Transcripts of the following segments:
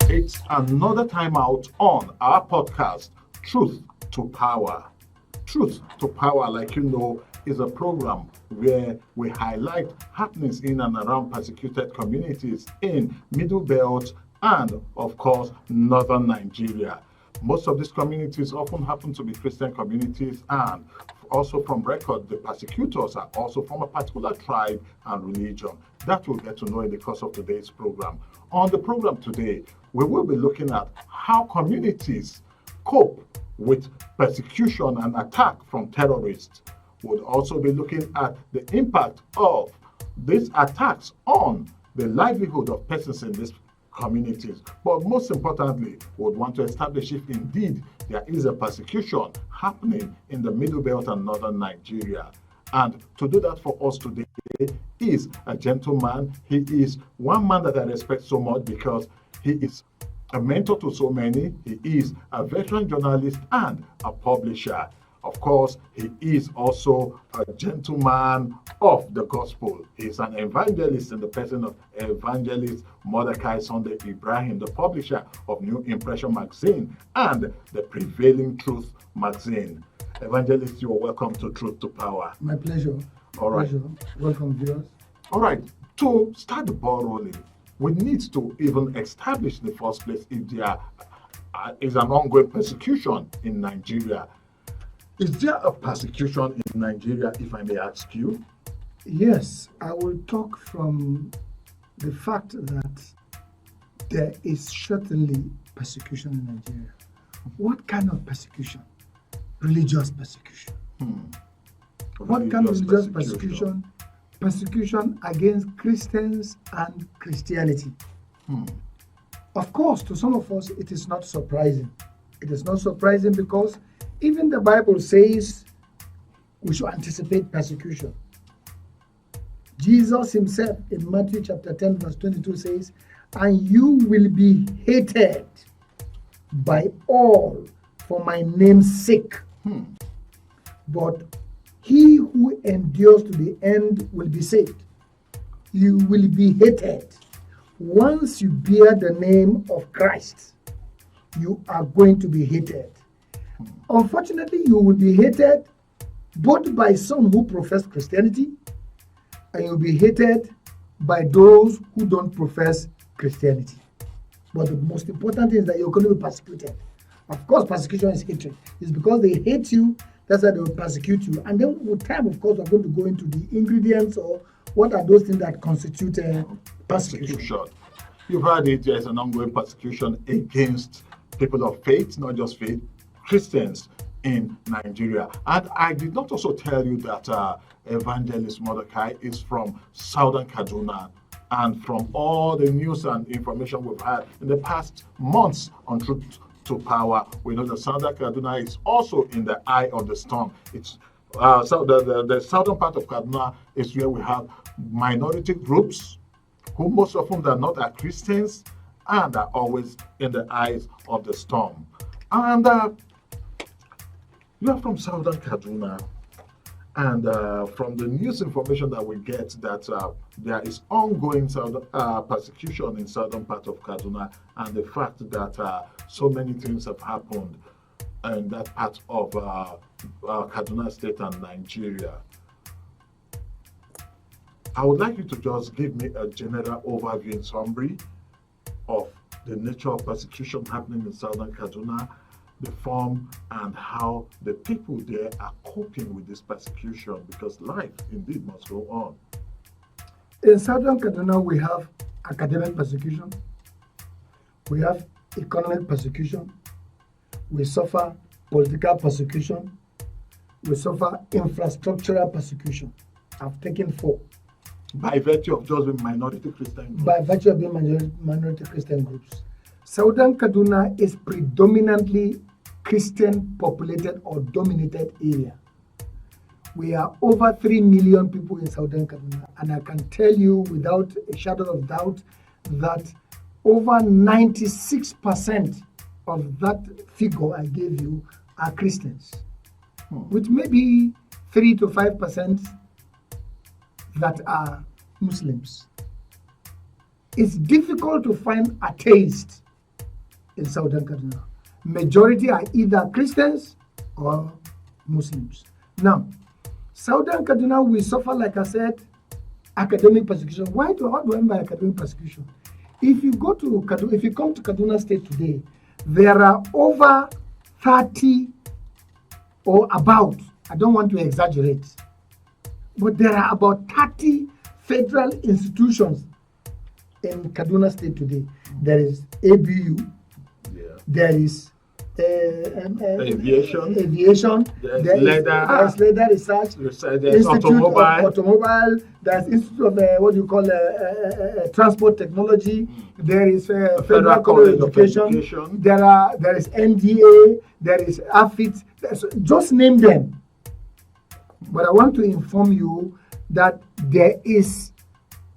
It's another time out on our podcast, Truth to Power. Truth to Power, like you know, is a program where we highlight happenings in and around persecuted communities in Middle Belt and, of course, Northern Nigeria. Most of these communities often happen to be Christian communities, and also from record, the persecutors are also from a particular tribe and religion. That we'll get to know in the course of today's program. On the program today, we will be looking at how communities cope with persecution and attack from terrorists. We'll also be looking at the impact of these attacks on the livelihood of persons in these communities. But most importantly, we would want to establish if indeed there is a persecution happening in the Middle Belt and Northern Nigeria. And to do that for us today is a gentleman. He is one man that I respect so much because he is a mentor to so many. He is a veteran journalist and a publisher. Of course, he is also a gentleman of the gospel. He's an evangelist in the person of Evangelist Mordecai Sunday Ibrahim, the publisher of New Impression magazine and the Prevailing Truth magazine. Evangelist, you are welcome to Truth to Power. My pleasure. All right. Pleasure. Welcome, viewers. All right. To start the ball rolling, we need to even establish in the first place if there is an ongoing persecution in Nigeria. Is there a persecution in Nigeria, if I may ask you? Yes, I will talk from the fact that there is certainly persecution in Nigeria. What kind of persecution? Religious persecution. What kind of religious persecution? Persecution against Christians and Christianity. Of course, to some of us, it is not surprising. It is not surprising because even the Bible says we should anticipate persecution. Jesus himself in Matthew chapter 10 verse 22 says, "And you will be hated by all for my name's sake. But he who endures to the end will be saved." You will be hated. Once you bear the name of Christ, you are going to be hated. Unfortunately, you will be hated both by some who profess Christianity and you'll be hated by those who don't profess Christianity. But the most important thing is that you're going to be persecuted. Of course, persecution is hatred. It's because they hate you, that's why they will persecute you. And then with time, of course, we're going to go into the ingredients or what are those things that constitute persecution. You've heard it, there's an ongoing persecution against people of faith, not just faith, Christians in Nigeria. And I did not also tell you that Evangelist Mordecai is from Southern Kaduna. And from all the news and information we've had in the past months on Truth to Power, we know that Southern Kaduna is also in the eye of the storm. It's so the southern part of Kaduna is where we have minority groups who most often than not are Christians and are always in the eyes of the storm. And you are from Southern Kaduna, and from the news information that we get that there is ongoing persecution in southern part of Kaduna, and the fact that so many things have happened in that part of Kaduna State and Nigeria. I would like you to just give me a general overview and summary of the nature of persecution happening in southern Kaduna, the form and how the people there are coping with this persecution, because life indeed must go on. In southern Kaduna, we have academic persecution, we have economic persecution, we suffer political persecution, we suffer infrastructural persecution. I've taken 4. By virtue of just being minority Christian groups. By virtue of being minority Christian groups. Southern Kaduna is predominantly Christian populated or dominated area. We are over 3 million people in Southern Kaduna, and I can tell you without a shadow of doubt that over 96% of that figure I gave you are Christians, with maybe 3 to 5% that are Muslims. It's difficult to find atheists in Southern Kaduna. Majority are either Christians or Muslims. Now, Southern Kaduna will suffer, like I said, academic persecution. How do I mean by academic persecution? If you come to Kaduna State today, there are over 30 or about, I don't want to exaggerate, but there are about 30 federal institutions in Kaduna State today. There is ABU, there is aviation, there's leather research, there's automobile, there's Institute of transport technology, there is Federal College of Education, there is NDA, there is AFIT, just name them. But I want to inform you that there is,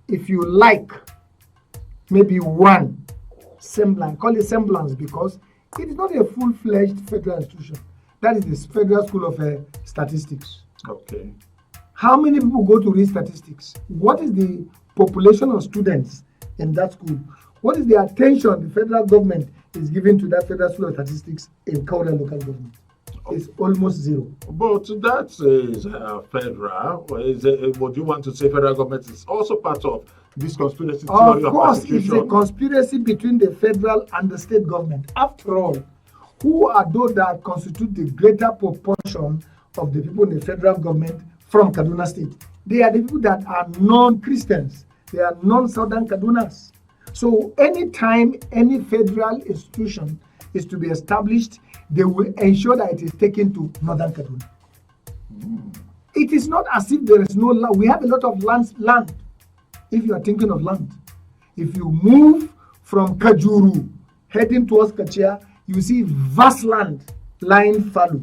if you like, maybe one semblance, call it semblance because it is not a full-fledged federal institution. That is the Federal School of Statistics. Okay. How many people go to read statistics? What is the population of students in that school? What is the attention the federal government is giving to that Federal School of Statistics in Kaura local government? It's almost zero. But that is federal. What you want to say federal government is also part of this conspiracy theory of course, it's a conspiracy between the federal and the state government. After all, who are those that constitute the greater proportion of the people in the federal government from Kaduna State? They are the people that are non-Christians. They are non-Southern Kadunas. So anytime any federal institution is to be established, they will ensure that it is taken to Northern Kaduna. It is not as if there is no land. We have a lot of land. If you are thinking of land, if you move from Kajuru heading towards Kachia, you see vast land lying fallow,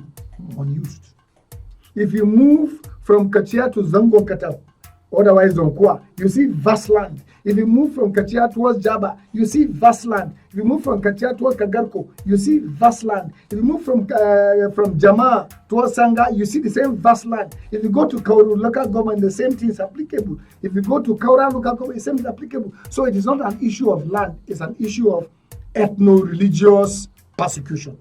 unused. If you move from Kachia to Zango Katap, otherwise Zonkwa, you see vast land. If you move from Kachia towards Jaba, you see vast land. If you move from Kachia towards Kagarko, you see vast land. If you move from Jama towards Sanga, you see the same vast land. If you go to Kauru local government, the same thing is applicable. If you go to Kaura local government, the same is applicable. So it is not an issue of land, it's an issue of ethno-religious persecution.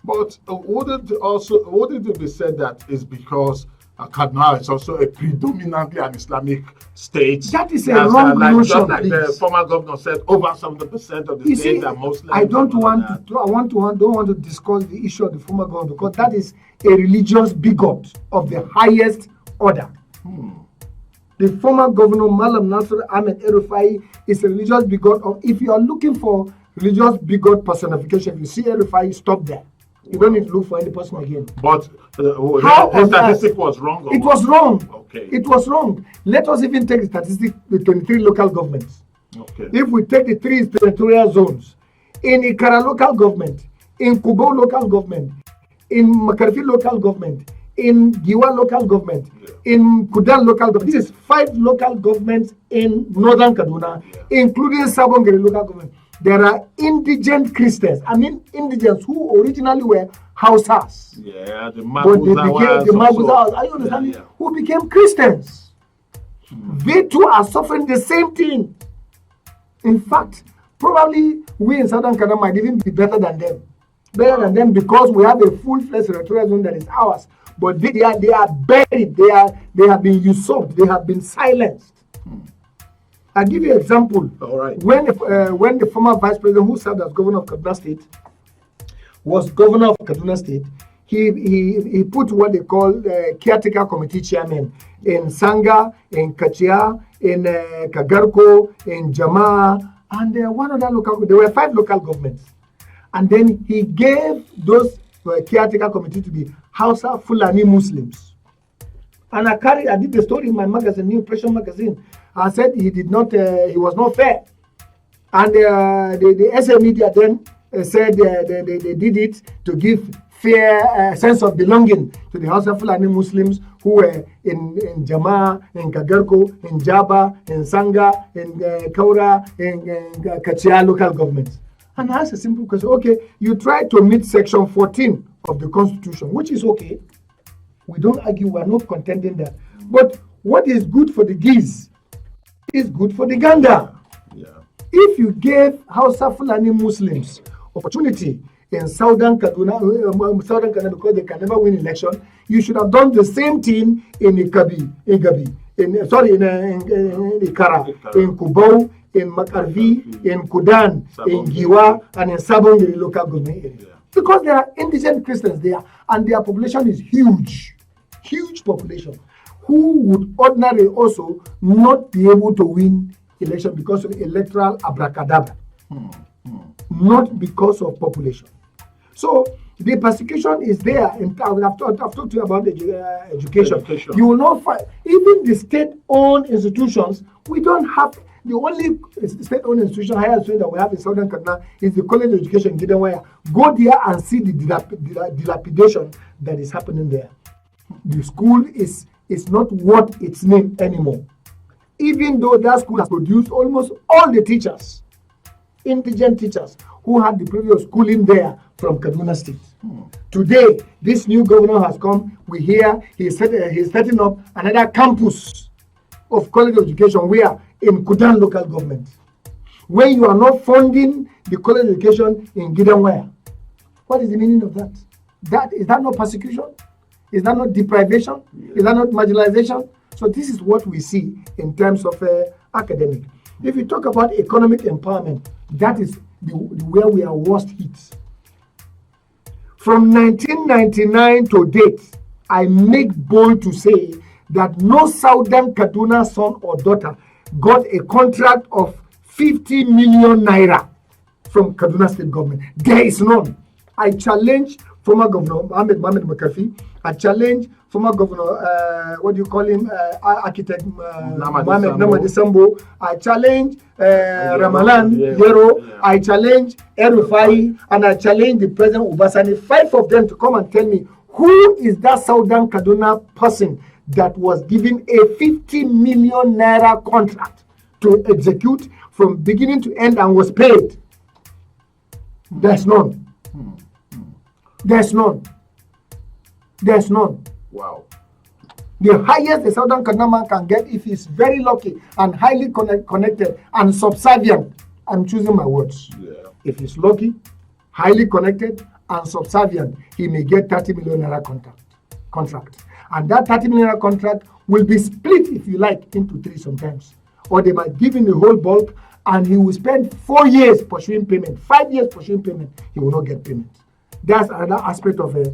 But wouldn't it be said that it's because Kaduna is also a predominantly an Islamic state? That is a wrong notion. Like the former governor said, over 70% of the states are Muslim. I don't want to discuss the issue of the former governor because that is a religious bigot of the highest order. The former governor Malam Nasir Ahmed El-Rufai is a religious bigot of. If you are looking for religious bigot personification, if you see El-Rufai, stop there. You don't need to look for any person again. But the statistic was wrong. It was wrong. Okay. It was wrong. Let us even take the statistic, the 23 local governments. Okay. If we take the 3 territorial zones, in Ikara local government, in Kubo local government, in Makarfi local government, in Giwa local government, in Kudan local government. This is 5 local governments in northern Kaduna, including Sabongeri local government. There are indigent Christians. I mean, indigents who originally were Hausas. Yeah, the Maguzawas. Are you understanding? Yeah. Who became Christians. They too are suffering the same thing. In fact, probably we in Southern Kaduna might even be better than them. Better than them because we have a full-fledged territorial zone that is ours. But they are buried. They have been usurped. They have been silenced. I'll give you an example. All right. When the former vice president who served as governor of Kaduna State was governor of Kaduna State, he put what they call caretaker committee chairman in Sanga, in Kachia, in Kagarko, in Jama, and one other local. There were 5 local governments, and then he gave those caretaker committee to be Hausa Fulani Muslims. And I did the story in my magazine, New Pressure magazine. I said he was not fair. And the SA media then said they did it to give fair sense of belonging to the Hausa Fulani Muslims who were in Jama, in Kagarko, in Jaba, in Sanga, in Kaura, in Kachia local governments. And I asked a simple question. Okay, you tried to meet section 14 of the Constitution, which is okay. We don't argue, we are not contending that. But what is good for the geese is good for the gander. Yeah. If you gave Hausa Fulani Muslims opportunity in Southern Kaduna, because they can never win election. You should have done the same thing in Ikara, in Kubau, in Makarvi, in Kudan, in Giwa, and in Sabon local government area. Yeah. Because there are indigent Christians there, and their population is huge population, who would ordinarily also not be able to win election because of electoral abracadabra, not because of population. So the persecution is there. And I've talked to you about education. You will not find, even the state-owned institutions, we don't have. The only state-owned institution, higher institution that we have in Southern Kaduna is the College of Education in Gidanwaya. Go there and see the dilapidation that is happening there. The school is not worth its name anymore. Even though that school has produced almost all the teachers, indigent teachers, who had the previous schooling there from Kaduna State. Today, this new governor has come. We hear he's setting up another campus of College of Education where in Kudan local government. When you are not funding the College of Education in Gidanwaya, what is the meaning of that? Is that not persecution? Is that not deprivation? Is that not marginalization? So this is what we see in terms of academic. If you talk about economic empowerment, that is where we are worst hit. From 1999 to date, I make bold to say that no Southern Kaduna son or daughter got a contract of 50 million naira from Kaduna State government. There is none. I challenge former Governor Mohammed McAfee. I challenge former Governor, Architect Mohammed Namadi Sambo. I challenge Ramalan Yero. Yeah. I challenge Erufai, and I challenge the President Ubasani. 5 of them to come and tell me who is that Southern Kaduna person that was given a 50 million naira contract to execute from beginning to end and was paid. There's none. There's none. There's none. Wow. The highest the Southern Kaduna man can get, if he's very lucky and highly connected and subservient, I'm choosing my words. Yeah. If he's lucky, highly connected and subservient, he may get 30 million naira contract. And that 30 million naira contract will be split, if you like, into 3 sometimes. Or they might give him the whole bulk, and he will spend 4 years pursuing payment, 5 years pursuing payment. He will not get payment. That's another aspect of it.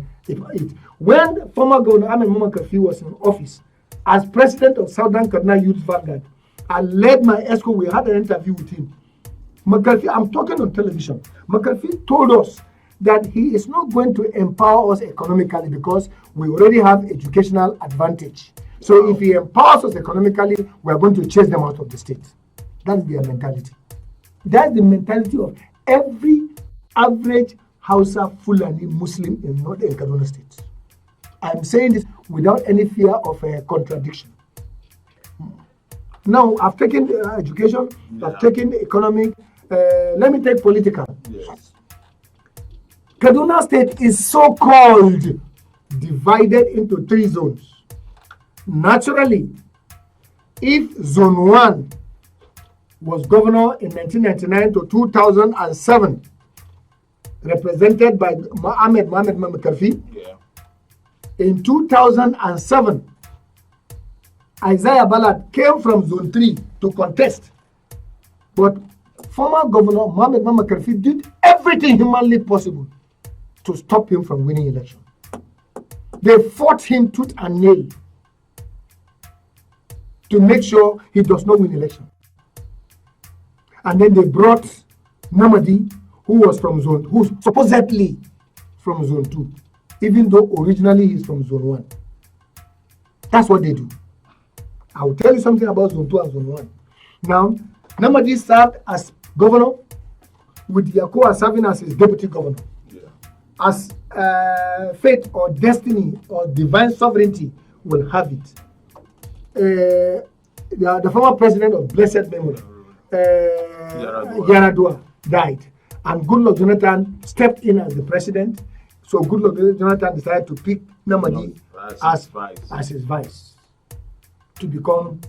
When former Governor Ahmed Mumakafi was in office as president of Southern Kaduna Youth Vanguard, I led my ESCO. We had an interview with him. McAfee, I'm talking on television. McAfee told us that he is not going to empower us economically because we already have educational advantage. So if he empowers us economically, we are going to chase them out of the state. That's their mentality. That's the mentality of every average Hausa Fulani Muslim in Northern Kaduna State. I'm saying this without any fear of a contradiction. Now, I've taken education, I've taken economic, let me take political. Yes. Kaduna State is so-called divided into 3 zones. Naturally, if Zone 1 was governor in 1999 to 2007, represented by Mohammed McAfee. Yeah. In 2007, Isaiah Ballard came from Zone 3 to contest. But former Governor Mohammed McAfee did everything humanly possible to stop him from winning election. They fought him tooth and nail to make sure he does not win election. And then they brought Namadi, who was from who's supposedly from Zone 2, even though originally he's from Zone 1. That's what they do. I will tell you something about Zone 2 and Zone 1. Now, Namadi served as governor, with Yakoa serving as his deputy governor. Yeah. As fate or destiny or divine sovereignty will have it. The former president of blessed memory, Yaradua, died. And Goodluck Jonathan stepped in as the president. So Goodluck Jonathan decided to pick Namadi as his vice to become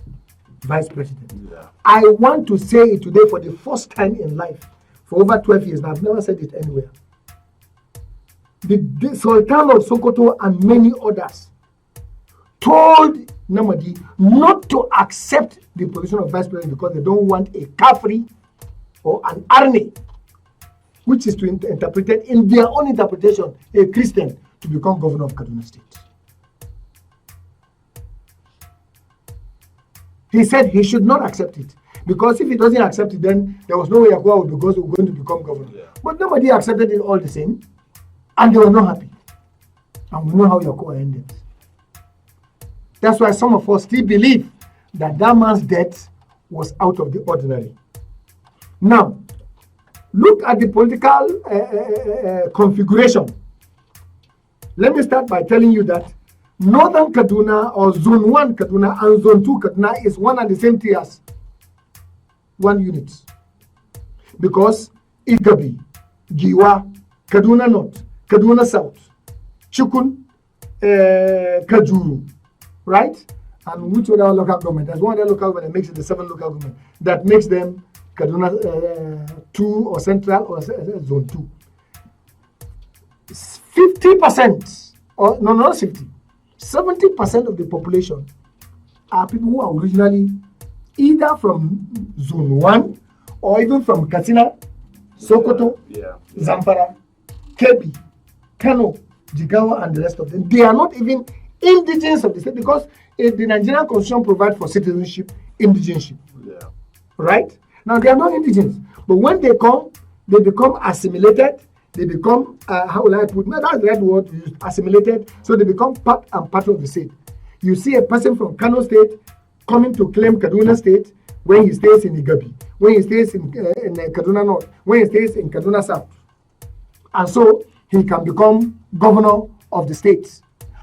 vice president. Yeah. I want to say it today for the first time in life. for over 12 years. Now, I've never said it anywhere. The Sultan of Sokoto and many others told Namadi not to accept the position of vice president because they don't want a Kafri or an Arni, which is to interpreted in their own interpretation, a Christian, to become governor of Kaduna State. He said he should not accept it because if he doesn't accept it, then there was no way Yakuwa would be going to become governor. Yeah. But nobody accepted it all the same, and they were not happy. And we know how Yakuwa ended. That's why some of us still believe that that man's death was out of the ordinary. Now, look at the political configuration. Let me start by telling you that Northern Kaduna or Zone 1 Kaduna and Zone 2 Kaduna is one and the same tiers, one unit. Because Igabi, Giwa, Kaduna North, Kaduna South, Chukun, Kajuru, right? And which other local government? There's one other local government that makes it the 7 local government that makes them Kaduna 2 or Central or Zone 2. 50%, or no, not 50, 70% of the population are people who are originally either from Zone 1 or even from Katsina, Sokoto, Zamfara, Kebbi, Kano, Jigawa, and the rest of them. They are not even indigenous of the state because the Nigerian constitution provides for citizenship, indigenship. Yeah. Right? Now, they are not indigenous. But when they come, they become assimilated. They become, how will I put, no, that's the right word to use, assimilated. So they become part and part of the state. You see a person from Kano State coming to claim Kaduna State when he stays in Igabi, when he stays in Kaduna North, when he stays in Kaduna South. And so he can become governor of the state.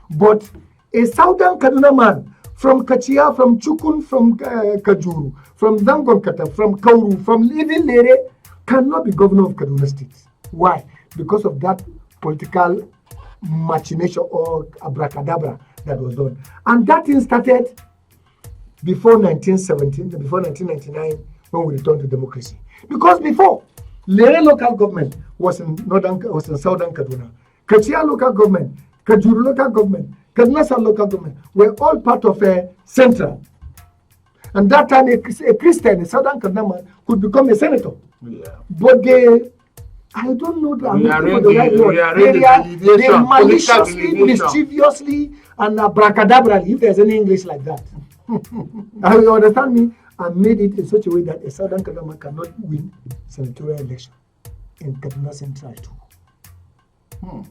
But a southern Kaduna man from Kachia, from Chukun, from Kajuru, from Zangonkata, from Kauru, from even Lere cannot be governor of Kaduna State. Why? Because of that political machination or abracadabra that was done. And that thing started before 1917, before 1999, when we returned to democracy. Because before, Lere local government was in southern Kaduna. Kachia local government, Kajuru local government, Kaduna South local government were all part of a central. And that time a Christian, a southern Kaduna man, could become a senator. Yeah. But I don't know the right word. They maliciously, mischievously, and abracadabrally, if there's any English like that. You understand me? And made it in such a way that a southern Kaduna man cannot win senatorial election in Kaduna Central too.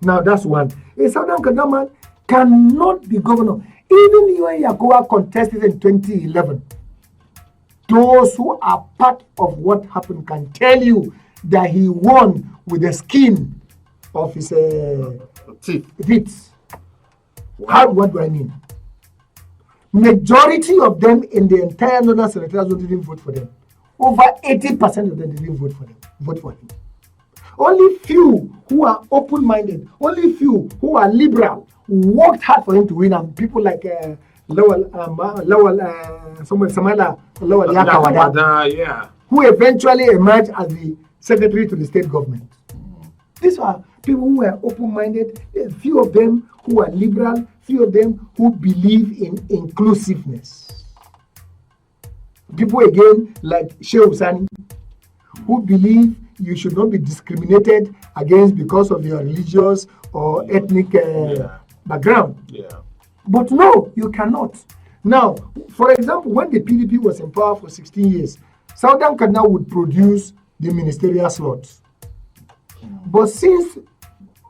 Now that's one. A southern Kaduna man cannot be governor. Even when Yakuwa contested in 2011, those who are part of what happened can tell you that he won with the skin of his teeth. Wow. What do I mean? Majority of them in the entire Northern Senatorial Zone didn't vote for them. Over 80% of them didn't vote for him. Only few who are open-minded, only few who are liberal, worked hard for him to win, and people like Samala Lawal Yakawada, who eventually emerged as the secretary to the state government. These are people who are open-minded, few of them who are liberal, few of them who believe in inclusiveness. People again like Sheikh Usani, who believe you should not be discriminated against because of your religious or ethnic background. Yeah. But no, you cannot. Now, for example, when the PDP was in power for 16 years, Southern Kaduna would produce the ministerial slots. But since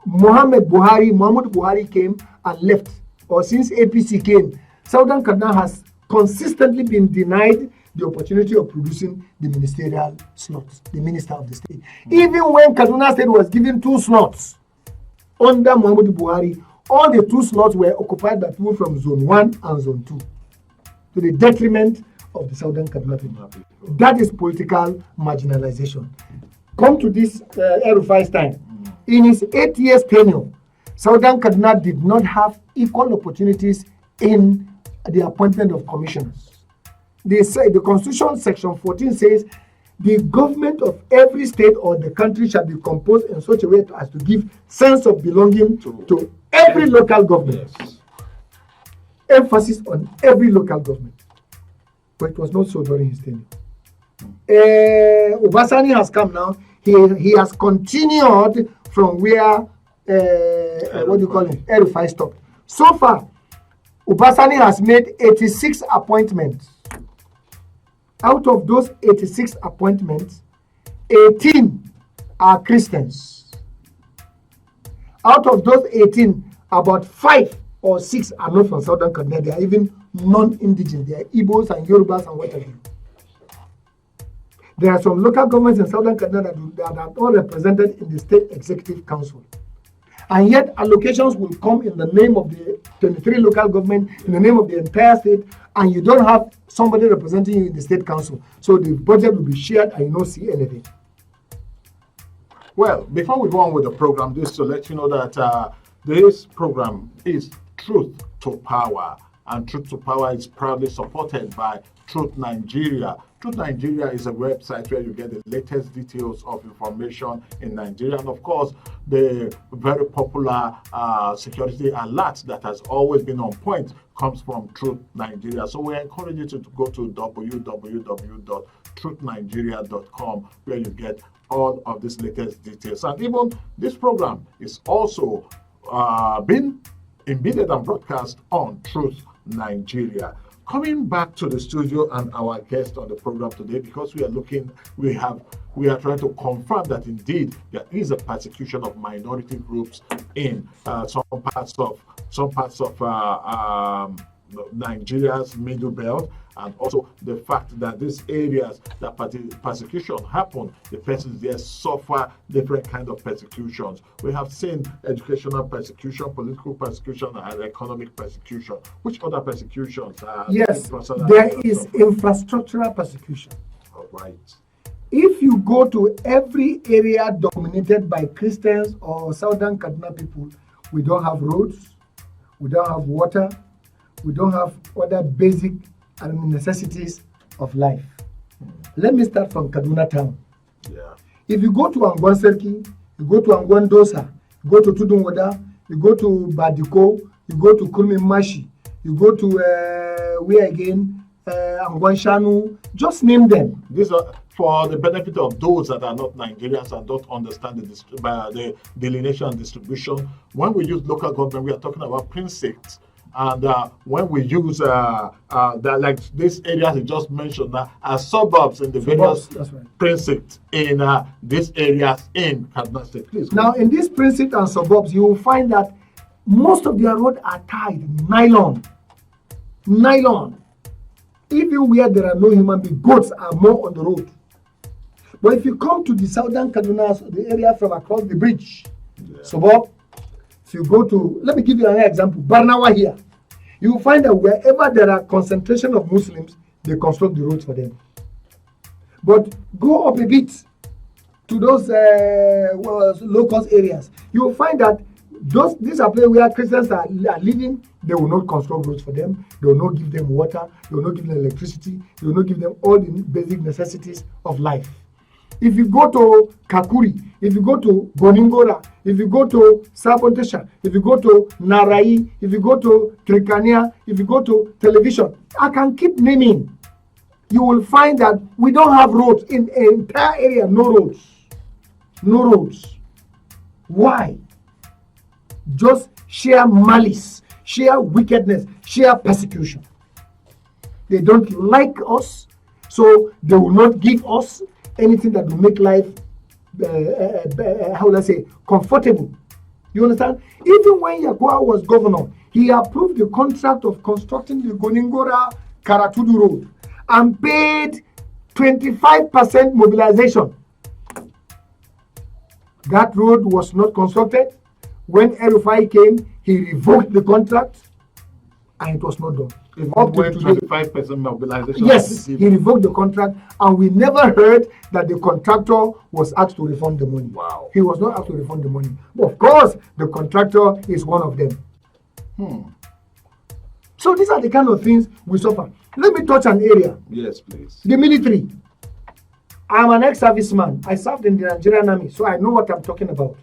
Muhammad Buhari came and left, or since APC came, Southern Kaduna has consistently been denied the opportunity of producing the ministerial slots, the minister of the state. Even when Kaduna State was given 2 slots under Muhammad Buhari, all the 2 slots were occupied by people from Zone 1 and Zone 2, to the detriment of the Southern Kaduna people. That is political marginalization. Come to this El-Rufai's time. In his 8 years tenure, Southern Kaduna did not have equal opportunities in the appointment of commissioners. They say the Constitution, Section 14 says the government of every state or the country shall be composed in such a way as to give sense of belonging to every local government. Yes. Emphasis on every local government. But it was not so during his tenure. Obasani has come now. He has continued from where what do you call it? Erufai stopped. So far, Obasani has made 86 appointments. Out of those 86 appointments, 18 are Christians. Out of those 18, about 5 or 6 are not from Southern Kaduna. They are even non-indigenous. They are Igbos and Yorubas and whatever. There are some local governments in Southern Kaduna that are all represented in the State Executive Council. And yet allocations will come in the name of the 23 local government, in the name of the entire state, and you don't have somebody representing you in the State Council. So the budget will be shared and you don't see anything. Well, before we go on with the program, just to let you know that this program is Truth to Power, and Truth to Power is proudly supported by Truth Nigeria. Truth Nigeria is a website where you get the latest details of information in Nigeria, and of course, the very popular security alert that has always been on point comes from Truth Nigeria. So we encourage you to go to www.truthnigeria.com, where you get all of these latest details. And even this program is also been embedded and broadcast on Truth Nigeria. Coming back to the studio and our guest on the program today, because we are trying to confirm that indeed there is a persecution of minority groups in some parts of Nigeria's middle belt, and also the fact that these areas that persecution happen, the persons there suffer different kind of persecutions. We have seen educational persecution, political persecution, and economic persecution. Which other persecutions are? Yes, there is infrastructural persecution. All right. If you go to every area dominated by Christians or Southern Kaduna people, we don't have roads, we don't have water, we don't have other basic necessities of life. Let me start from Kaduna town. Yeah. If you go to Agbon Serki, you go to Agbon Dosa, you go to Tudunwada, you go to Badiko, you go to Kurmi Mashi, you go to where again? Agbon Shanu, just name them. These are for the benefit of those that are not Nigerians and don't understand the delineation and distribution. When we use local government, we are talking about precincts. And when we use that, like these areas you just mentioned, as suburbs in the various precincts in these areas in Kaduna State. Please. Now, in these precincts and suburbs, you will find that most of their roads are tied nylon. Even where there are no human beings, goats are more on the road. But if you come to the Southern Kaduna, the area from across the bridge, suburb. If you go to, let me give you another example, Barnawa here, you will find that wherever there are concentration of Muslims, they construct the roads for them. But go up a bit to those low-cost areas, you will find that these are places where Christians are living. They will not construct roads for them. They will not give them water. They will not give them electricity. They will not give them all the basic necessities of life. If you go to Kakuri, if you go to Boningora, if you go to Sabontesha, if you go to Narai, if you go to Trikania, if you go to television, I can keep naming. You will find that we don't have roads in the entire area, no roads. No roads. Why? Just sheer malice, sheer wickedness, sheer persecution. They don't like us, so they will not give us anything that will make life, comfortable. You understand? Even when Yagoa was governor, he approved the contract of constructing the Goningora Karatudu Road and paid 25% mobilization. That road was not constructed. When Erufai came, he revoked the contract and it was not done. Up to 25% mobilization. Yes, he revoked the contract, and we never heard that the contractor was asked to refund the money. Wow. He was not asked to refund the money. But of course, the contractor is one of them. So these are the kind of things we suffer. Let me touch an area. Yes, please. The military. I'm an ex-serviceman. I served in the Nigerian army, so I know what I'm talking about.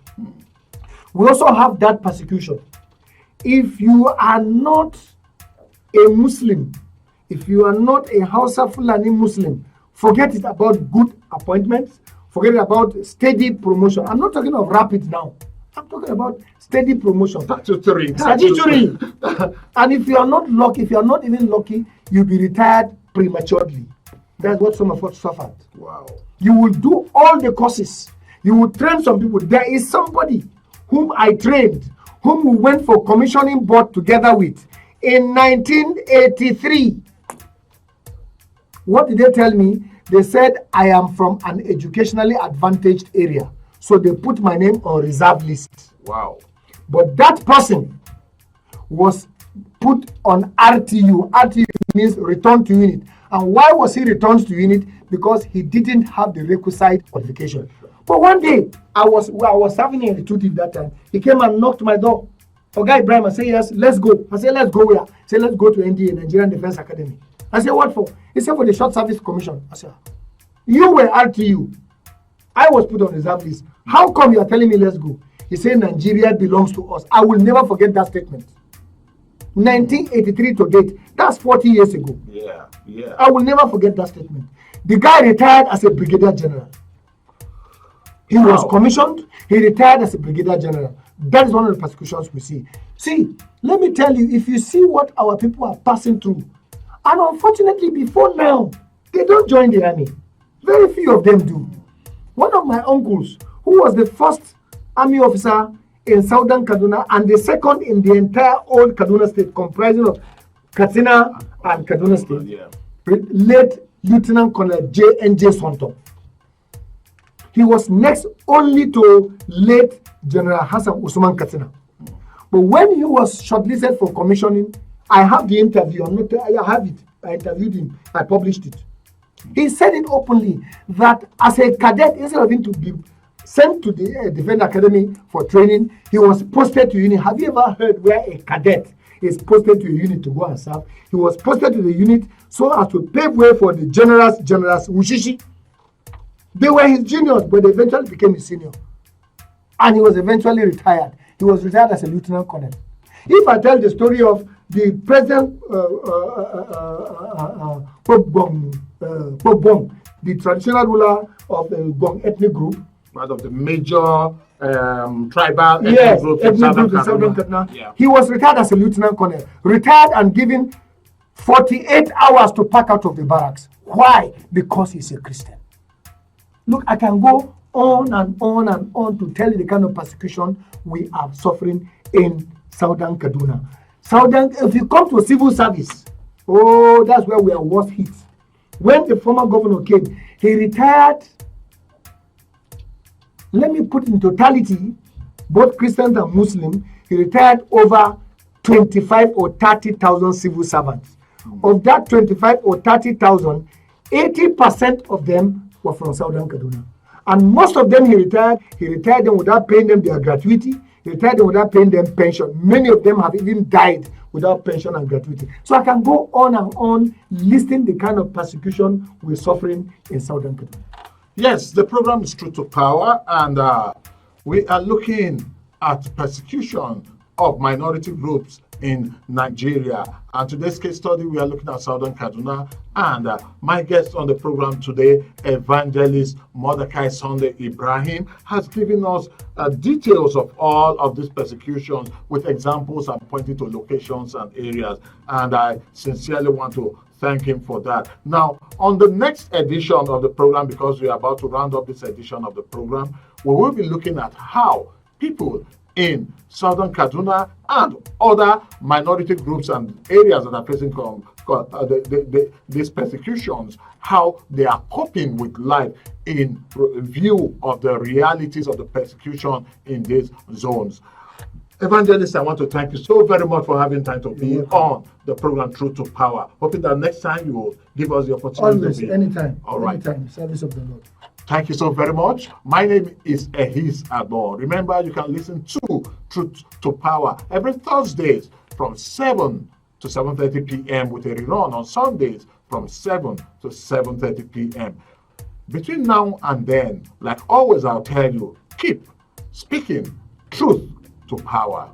We also have that persecution. If you are not a Muslim, if you are not a Hausa Fulani Muslim, forget it about good appointments, forget it about steady promotion. I'm not talking of rapid now. I'm talking about steady promotion. Statutory. And if you are not lucky, if you are not even lucky, you'll be retired prematurely. That's what some of us suffered. Wow. You will do all the courses. You will train some people. There is somebody whom I trained, whom we went for commissioning board together with in 1983. What did they tell me? They said I am from an educationally advantaged area. So they put my name on reserve list. Wow. But that person was put on RTU. RTU means return to unit. And why was he returned to unit? Because he didn't have the requisite qualification. But one day, I was serving in recruiting that time. He came and knocked my door. Oga Ibrahim, I said, yes, let's go. I said, let's go where? He said, let's go to NDA, Nigerian Defense Academy. I said, what for? He said, for the Short Service Commission. I said, you were RTU. I was put on reserve list. How come you are telling me let's go? He said, Nigeria belongs to us. I will never forget that statement. 1983 to date. That's 40 years ago. Yeah. I will never forget that statement. The guy retired as a brigadier general. He was commissioned. He retired as a brigadier general. That is one of the persecutions we see. See, let me tell you, if you see what our people are passing through, and unfortunately before now, they don't join the army. Very few of them do. One of my uncles, who was the first army officer in southern Kaduna and the second in the entire old Kaduna state, comprising of Katsina and Kaduna state, late Lieutenant Colonel J.N.J. Sonto. He was next only to late General Hassan Usman Katsina. But when he was shortlisted for commissioning, I have the interview. I have it. I interviewed him. I published it. He said it openly that as a cadet, instead of him to be sent to the Defense Academy for training, he was posted to unit. Have you ever heard where a cadet is posted to a unit to go and serve? He was posted to the unit so as to pave way for the generals, Wushishi. They were his juniors, but they eventually became his senior. And he was eventually retired. He was retired as a lieutenant colonel. If I tell the story of the present Pope Bong, the traditional ruler of the Gong ethnic group, part of the major tribal ethnic group in Southern Kaduna. Yeah. He was retired as a lieutenant colonel, retired and given 48 hours to pack out of the barracks. Why? Because he's a Christian. Look, I can go on and on and on to tell you the kind of persecution we are suffering in Southern Kaduna. If you come to civil service, that's where we are worst hit. When the former governor came, he retired. Let me put in totality, both Christians and Muslims, he retired over 25 or 30,000 civil servants. Of that 25 or 30,000, 80% of them were from Southern Kaduna. And most of them he retired them without paying them their gratuity. He retired them without paying them pension. Many of them have even died without pension and gratuity. So I can go on and on listing the kind of persecution we're suffering in Southern Kaduna. Yes, the program is Truth to Power, and we are looking at persecution of minority groups in Nigeria. And today's case study, we are looking at Southern Kaduna. And my guest on the program today, Evangelist Mordecai Sunday Ibrahim, has given us details of all of these persecutions with examples and pointing to locations and areas. And I sincerely want to thank him for that. Now, on the next edition of the program, because we are about to round up this edition of the program, we will be looking at how people in Southern Kaduna and other minority groups and areas that are facing these persecutions, how they are coping with life in view of the realities of the persecution in these zones. Evangelist, I want to thank you so very much for having time to be on the program Truth to Power. Hoping that next time you will give us the opportunity. Always, anytime. All right. Anytime, service of the Lord. Thank you so very much. My name is Ehis Agbon. Remember, you can listen to Truth to Power every Thursdays from 7 to 7:30 p.m. with a rerun on Sundays from 7 to 7:30 p.m. Between now and then, like always, I'll tell you, keep speaking truth to power.